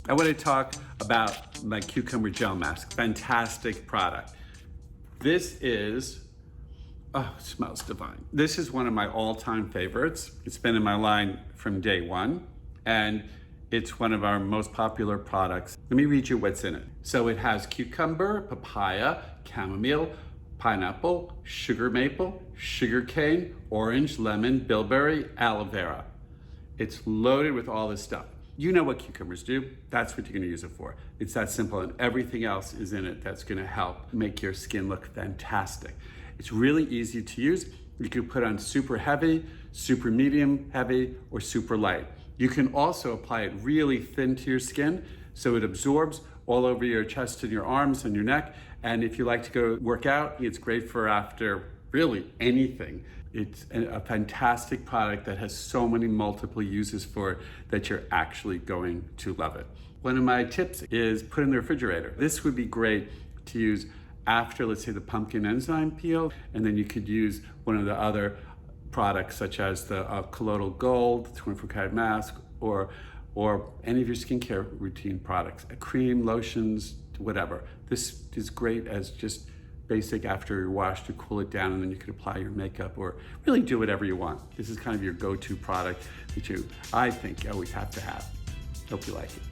I want to talk about my cucumber gel mask. Fantastic product. This is, oh, it smells divine. This is one of my all-time favorites. It's been in my line from day one, and it's one of our most popular products. Let me read you what's in it. So it has cucumber, papaya, chamomile, pineapple, sugar maple, sugar cane, orange, lemon, bilberry, aloe vera. It's loaded with all this stuff. You know what cucumbers do. That's what you're gonna use it for. It's that simple, and everything else is in it that's gonna help make your skin look fantastic. It's really easy to use. You can put on super heavy, super medium heavy, or super light. You can also apply it really thin to your skin so it absorbs all over your chest and your arms and your neck. And if you like to go work out, it's great for after really anything. It's a fantastic product that has so many multiple uses for it that you're actually going to love it. One of my tips is put in the refrigerator. This would be great to use after, let's say, the pumpkin enzyme peel, and then you could use one of the other products such as the colloidal gold, 24-karat mask, or any of your skincare routine products, a cream, lotions, whatever. This is great as just basic after your wash to cool it down, and then you can apply your makeup or really do whatever you want. This is kind of your go-to product that I think you always have to have. Hope you like it.